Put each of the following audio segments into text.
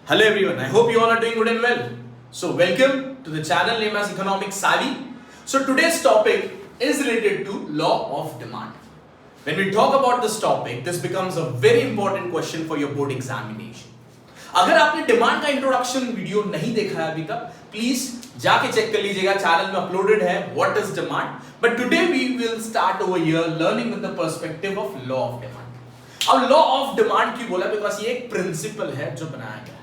Hello everyone, I hope you all are doing good and well. So welcome to the channel named as Economic Savvy. So today's topic is related to law of demand. When we talk about this topic, this becomes a very important question for your board examination. अगर आपने demand का introduction video नहीं देखा है अभी तक, please जाके check कर लीजिएगा, चैनल में अपलोडेड है what is demand. But today we will start over here learning with the perspective of law of demand. अब लॉ ऑफ डिमांड क्यों बोला? बिकॉज ये एक प्रिंसिपल है जो बनाया गया है.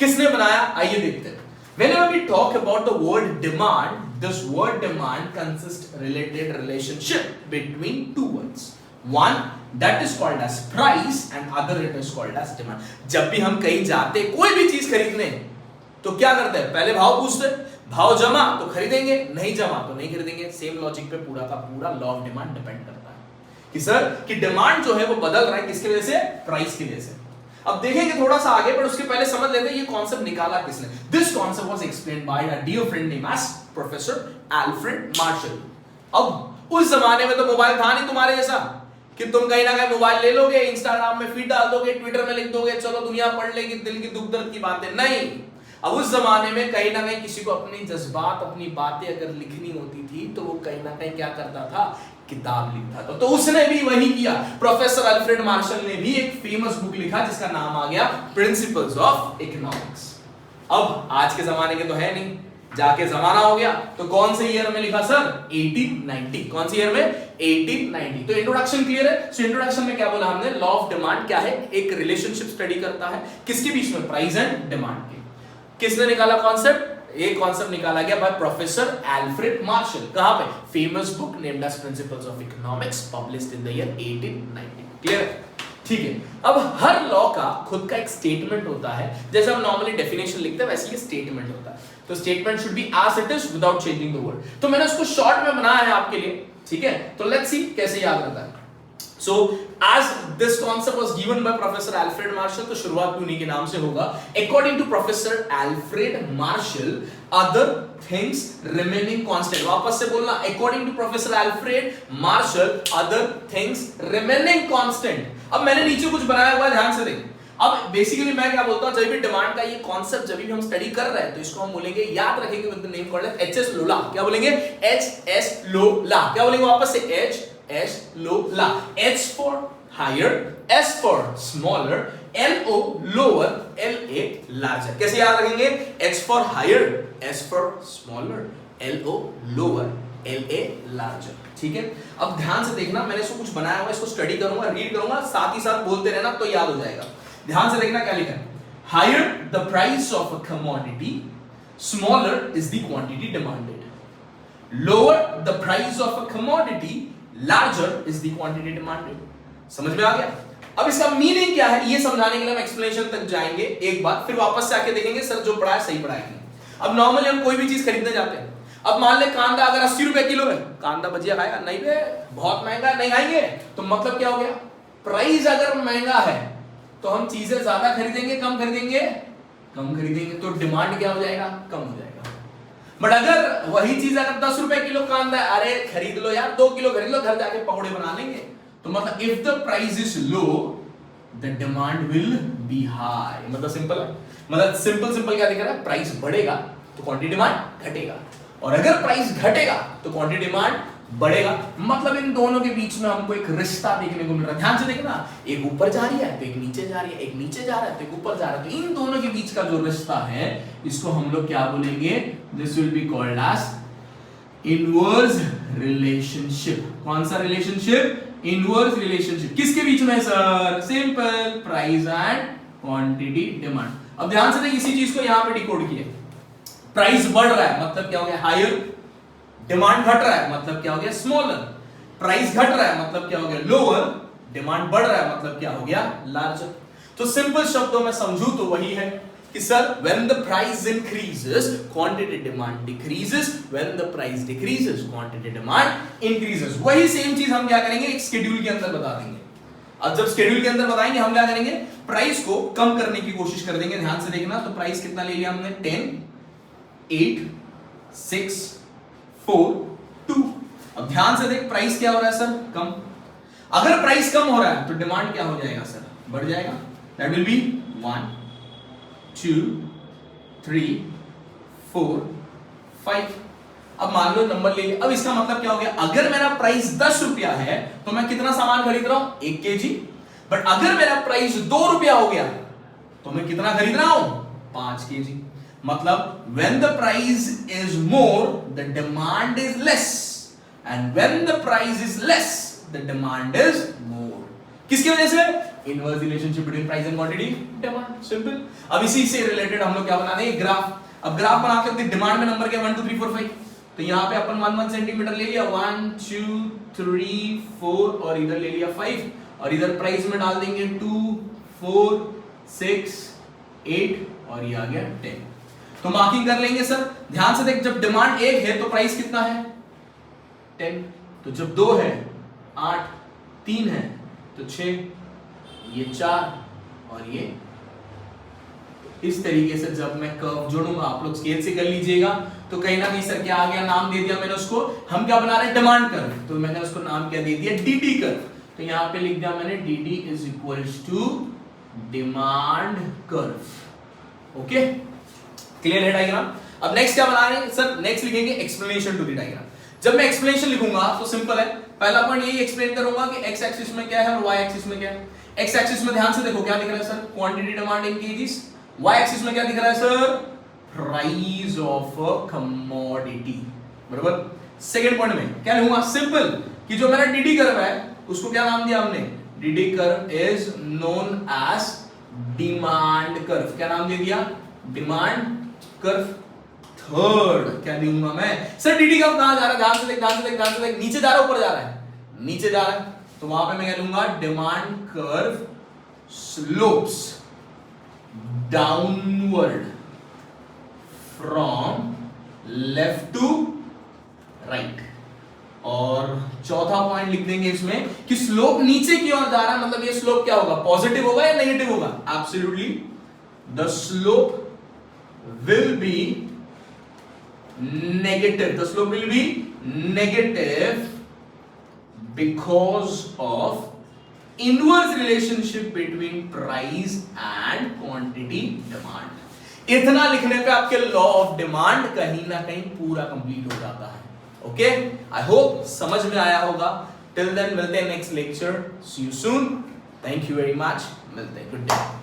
किसने बनाया? आइए देखते हैं. Whenever we talk about the word demand, this word demand consists related relationship between two words. One that is called as price and other it is called as demand. जब भी हम कहीं जाते कोई भी चीज खरीदने तो क्या करते हैं? पहले भाव पूछते हैं, भाव जमा तो खरीदेंगे, नहीं जमा तो नहीं खरीदेंगे. सेम लॉजिक पे पूरा का पूरा लॉ ऑफ डिमांड डिपेंड करता है कि सर कि डिमांड जो है वो बदल रहा है किसकी वजह से? प्राइस की वजह से. अब देखेंगे थोड़ा सा आगे, पर उसके पहले समझ लेते हैं ये कॉन्सेप्ट निकाला किसने. This concept was explained by a dear friend name as professor Alfred Marshall. अब उस जमाने में तो मोबाइल था नहीं तुम्हारे जैसा कि तुम कहीं ना कहीं मोबाइल ले लोगे, इंस्टाग्राम में फीड डाल दोगे, ट्विटर में लिख दोगे, चलो दुनिया पढ़ लेगी दिल की दुख दर्द की बातें. नहीं, अब उस जमाने में कहीं ना कहीं किसी को अपनी जज्बात, अपनी बातें अगर लिखनी होती थी तो वो कहीं ना कहीं क्या करता था? किताब लिखता था. तो उसने भी वही किया. प्रोफेसर अल्फ्रेड मार्शल ने भी एक फेमस बुक लिखा जिसका नाम आ गया प्रिंसिपल्स ऑफ इकोनॉमिक्स. अब आज के जमाने के तो है नहीं, जाके जमाना हो गया. तो कौन से ईयर में लिखा सर? 1890. कौन सी ईयर में? 1890. तो इंट्रोडक्शन क्लियर है. सो इंट्रोडक्शन में क्या बोला हमने? लॉ ऑफ डिमांड क्या है? एक रिलेशनशिप स्टडी करता है किसके बीच में? प्राइस एंड डिमांड के. किसने निकाला कॉन्सेप्ट? एक कॉन्सेप्ट निकाला गया बाय प्रोफेसर अल्फ्रेड मार्शल. कहां पे? Famous book named as principles of economics published in the year 1890. Clear है? ठीक है. अब हर लॉ का खुद का एक स्टेटमेंट होता है. जैसे हम नॉर्मली डेफिनेशन लिखते हैं वैसे ये स्टेटमेंट होता है. तो statement should be as it is without changing the word. तो मैंने उसको शॉर्ट में बनाया है आपके लिए. ठीक है, तो लेट्स सी कैसे याद रहता है. So as this concept was given by Professor Alfred Marshall, तो शुरुआत भी उन्हीं के नाम से होगा. According to Professor Alfred Marshall, other things remaining constant. वापस से बोलना. According to Professor Alfred Marshall, other things remaining constant. अब मैंने नीचे कुछ बनाया हुआ है, ध्यान से देखें. अब बेसिकली मैं क्या बोलता हूं, जब भी डिमांड का ये कॉन्सेप्ट जब भी हम स्टडी कर रहे हैं तो इसको हम बोलेंगे, याद रखेंगे with the name called HS लोला. क्या बोलेंगे? एचएस लोला. क्या बोलेंगे वापस से? एच एस लोला. H for higher, S for smaller, LO lower, LA larger. कैसे याद रखेंगे? H for higher, S for smaller, LO lower, LA larger. ठीक है. अब ध्यान से देखना, मैंने इसको कुछ बनाया हुआ, इसको स्टडी करूंगा, रीड करूंगा, साथ ही साथ बोलते रहना तो याद हो जाएगा. ध्यान से देखना क्या लिखा है. Higher the price of a commodity, smaller is the quantity demanded. Lower the price of a commodity, larger is the quantity demanded. समझ में आ गया? अब इसका मीनिंग क्या है ये समझाने के लिए हम एक्सप्लेनेशन तक जाएंगे एक बार, फिर वापस से आके देखेंगे सर जो पढ़ा है सही पढ़ा है कि नहीं. अब नॉर्मली हम कोई भी चीज खरीदने जाते हैं. अब मान ले कांदा अगर 80 रुपए किलो है, कांदा भजिया खाएगा? नहीं बे, बहुत महंगा है, नहीं खाएंगे. तो मतलब क्या हो गया? प्राइस अगर महंगा है तो हम चीजें ज्यादा खरीदेंगे, कम खरीदेंगे? कम खरीदेंगे. तो डिमांड क्या हो जाएगा? कम हो जाएगा. बट अगर वही चीज अगर 10 रुपए किलो कांदा है, अरे खरीद लो यार, 2 किलो खरीद लो, घर जाके पकौड़े बना लेंगे. तो मतलब if the price is low the demand will be high. मतलब सिंपल है. मतलब सिंपल क्या दिख रहा है? प्राइस बढ़ेगा तो क्वांटिटी डिमांड घटेगा, और अगर प्राइस घटेगा तो क्वांटिटी डिमांड बढ़ेगा. मतलब इन दोनों के बीच में हमको एक रिश्ता देखने को मिल रहा है. ध्यान से देखना, एक ऊपर जा रही है तो एक नीचे जा रही है, एक नीचे जा रहा है तो एक ऊपर जा रहा है. तो इन दोनों के बीच का जो रिश्ता है इसको हम लोग क्या बोलेंगे? This will be called as inverse relationship. कौन सा रिलेशनशिप? Inverse relationship. किसके बीच में sir? Simple, price and quantity demand. अब ध्यान से देखिए, इसी चीज को यहां पे डिकोड किया. प्राइस बढ़ रहा है मतलब क्या हो गया? हायर. डिमांड घट रहा है मतलब क्या हो गया? स्मॉलर. प्राइस घट रहा है मतलब क्या हो गया? लोअर. डिमांड बढ़ रहा है मतलब क्या हो गया? लार्जर. तो सिंपल शब्दों में समझू तो वही है कि sir when the price increases quantity demand decreases, when the price decreases quantity demand increases. वही सेम चीज हम क्या करेंगे? एक शेड्यूल के अंदर बता देंगे. अब जब शेड्यूल के अंदर बताएंगे हम क्या करेंगे? प्राइस को कम करने की कोशिश कर देंगे. ध्यान से देखना, तो प्राइस कितना ले लिया हमने? 10, 8, 6, 4, 2. अब ध्यान से देख, प्राइस क्या हो रहा है सर? कम. अगर प्राइस कम हो रहा है तो डिमांड क्या हो जाएगा सर? बढ़ जाएगा. That will be 1, 2 3 4 5। अब मान लो नंबर ले लिया। अब इसका मतलब क्या हो गया, अगर मेरा प्राइस 10 रुपया है तो मैं कितना सामान खरीद रहा हूं, 1 केजी। बट अगर मेरा प्राइस 2 रुपया हो गया तो मैं कितना खरीद रहा हूं, 5 केजी। मतलब when the price is more the demand is less and when the price is less the demand is more। किसकी वजह से, inverse relationship between price and quantity demand. Simple. अब इसी से रिलेटेड हम लोग क्या बना देंगे, ग्राफ। अब ग्राफ बना के डिमांड में नंबर क्या 1 2 3 4 5, तो यहां पे अपन 1 सेंटीमीटर ले लिया, 1 2 3 4 और इधर ले लिया 5 और इधर प्राइस में डाल देंगे 2 4 6 8 और ये आ गया 10। तो मार्किंग कर लेंगे सर। ध्यान से देख, जब डिमांड 1 है तो प्राइस कितना है 10, तो जब 2 है 8, 3 है तो 6, ये 4 और ये। इस तरीके से जब मैं कर्व जोड़ूंगा, आप लोग स्केल से कर लीजिएगा, तो कहीं ना कहीं सर क्या आ गया, नाम दे दिया मैंने उसको। हम क्या बना रहे हैं, डिमांड कर्व, तो मैंने उसको नाम क्या दे दिया, डीडी कर्व। तो यहां पे लिख दिया मैंने dd is equals to demand curve. Okay, clear है डायग्राम। अब नेक्स्ट क्या बना रहे हैं सर, नेक्स्ट लिखेंगे एक्सप्लेनेशन टू द डायग्राम। जब मैं एक्सप्लेनेशन लिखूंगा तो सिंपल है, पहला पॉइंट यही एक्सप्लेन करूंगा कि एक्स एक्सिस में क्या है और वाई एक्सिस में क्या है। एक्स एक्सिस में ध्यान से देखो क्या दिख रहा है sir, quantity demand in kgs. Y axis में क्या दिख रहा है sir, price of a commodity, बराबर। सेकंड पॉइंट में क्या लिखूंगा, सिंपल, कि जो मेरा डीडी कर्व है उसको क्या नाम दिया हमने, DD curve is known as demand curve. क्या नाम दे दिया, डिमांड कर्व। थर्ड क्या दूंगा मैं, सर डीडी कर्व कहां जा रहा है, ध्यान से देख, ध्यान से देख, ध्यान से देख, नीचे जा रहा है ऊपर जा रहा है, नीचे जा रहा है, तो वहां पे मैं क्या लूंगा, demand curve slopes downward from left to right. और चौथा पॉइंट लिख देंगे इसमें कि स्लोप नीचे की ओर जा रहा है, मतलब ये स्लोप क्या होगा, पॉजिटिव होगा या नेगेटिव होगा, absolutely the slope will be negative, the slope will be negative because of inverse relationship between price and quantity demand। इतना लिखने पे आपके लॉ ऑफ डिमांड कहीं ना कहीं पूरा कंप्लीट हो जाता है। ओके, आई होप समझ में आया होगा। टिल देन मिलते हैं next lecture, see you soon, thank you very much, मिलते हैं, गुड डे।